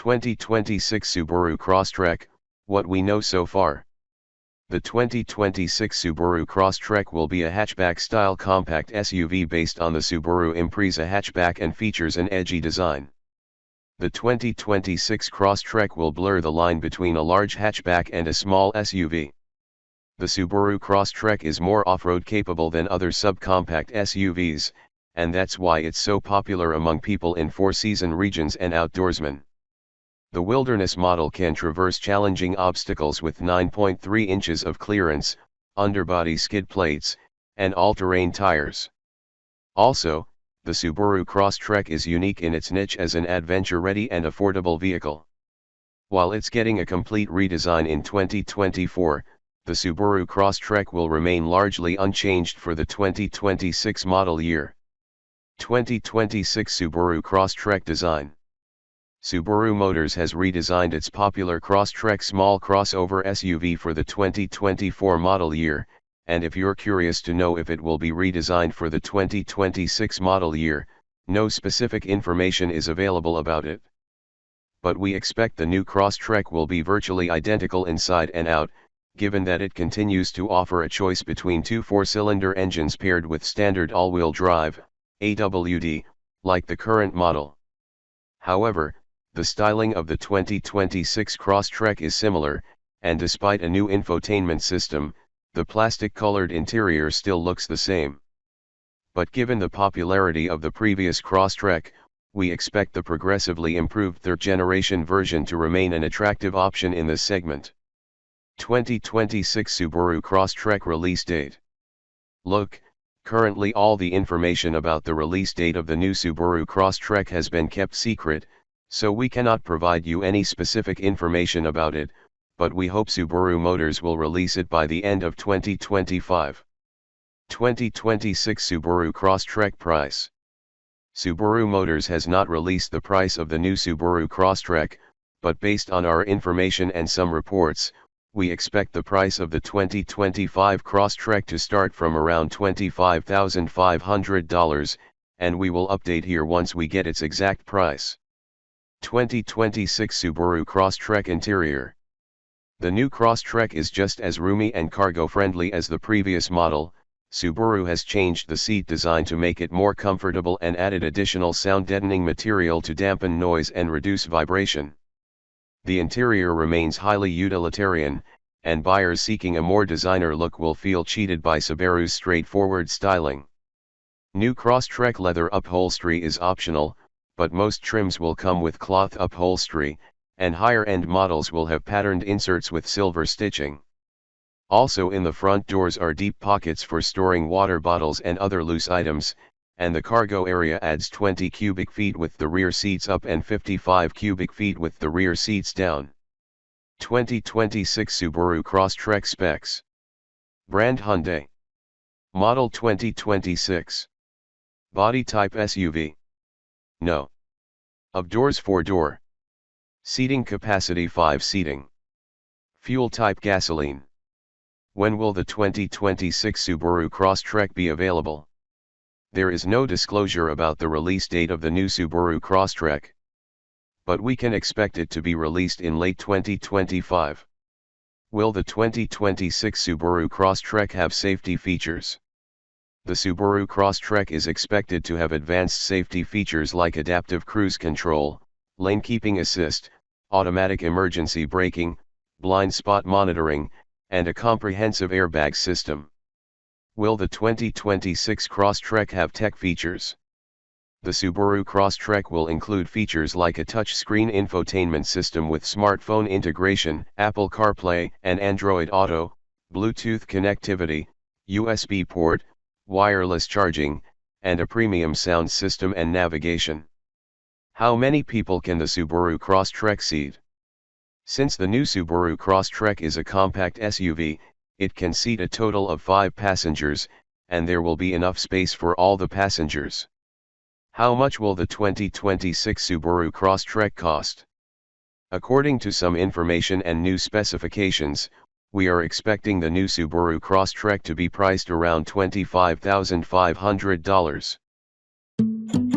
2026 Subaru Crosstrek, what we know so far. The 2026 Subaru Crosstrek will be a hatchback-style compact SUV based on the Subaru Impreza hatchback and features an edgy design. The 2026 Crosstrek will blur the line between a large hatchback and a small SUV. The Subaru Crosstrek is more off-road capable than other subcompact SUVs, and that's why it's so popular among people in four-season regions and outdoorsmen. The Wilderness model can traverse challenging obstacles with 9.3 inches of clearance, underbody skid plates, and all-terrain tires. Also, the Subaru Crosstrek is unique in its niche as an adventure-ready and affordable vehicle. While it's getting a complete redesign in 2024, the Subaru Crosstrek will remain largely unchanged for the 2026 model year. 2026 Subaru Crosstrek design. Subaru Motors has redesigned its popular Crosstrek small crossover SUV for the 2024 model year, and if you're curious to know if it will be redesigned for the 2026 model year, no specific information is available about it. But we expect the new Crosstrek will be virtually identical inside and out, given that it continues to offer a choice between two four-cylinder engines paired with standard all-wheel drive, AWD, like the current model. However, the styling of the 2026 Crosstrek is similar, and despite a new infotainment system, the plastic-colored interior still looks the same. But given the popularity of the previous Crosstrek, we expect the progressively improved third-generation version to remain an attractive option in this segment. 2026 Subaru Crosstrek release date. Look, currently all the information about the release date of the new Subaru Crosstrek has been kept secret, so we cannot provide you any specific information about it, but we hope Subaru Motors will release it by the end of 2025. 2026 Subaru Crosstrek price. Subaru Motors has not released the price of the new Subaru Crosstrek, but based on our information and some reports, we expect the price of the 2025 Crosstrek to start from around $25,500, and we will update here once we get its exact price. 2026 Subaru Crosstrek interior. The new Crosstrek is just as roomy and cargo-friendly as the previous model. Subaru has changed the seat design to make it more comfortable and added additional sound-deadening material to dampen noise and reduce vibration. The interior remains highly utilitarian, and buyers seeking a more designer look will feel cheated by Subaru's straightforward styling. New Crosstrek leather upholstery is optional, but most trims will come with cloth upholstery, and higher-end models will have patterned inserts with silver stitching. Also in the front doors are deep pockets for storing water bottles and other loose items, and the cargo area adds 20 cubic feet with the rear seats up and 55 cubic feet with the rear seats down. 2026 Subaru Crosstrek specs. Brand Hyundai. Model 2026. Body type SUV. No. Of doors 4-door. Seating capacity 5 seating. Fuel type gasoline. When will the 2026 Subaru Crosstrek be available? There is no disclosure about the release date of the new Subaru Crosstrek, but we can expect it to be released in late 2025. Will the 2026 Subaru Crosstrek have safety features? The Subaru Crosstrek is expected to have advanced safety features like adaptive cruise control, lane keeping assist, automatic emergency braking, blind spot monitoring, and a comprehensive airbag system. Will the 2026 Crosstrek have tech features? The Subaru Crosstrek will include features like a touchscreen infotainment system with smartphone integration, Apple CarPlay and Android Auto, Bluetooth connectivity, USB port, wireless charging, and a premium sound system and navigation. How many people can the Subaru Crosstrek seat? Since the new Subaru Crosstrek is a compact SUV, it can seat a total of 5 passengers, and there will be enough space for all the passengers. How much will the 2026 Subaru Crosstrek cost? According to some information and new specifications, we are expecting the new Subaru Crosstrek to be priced around $25,500.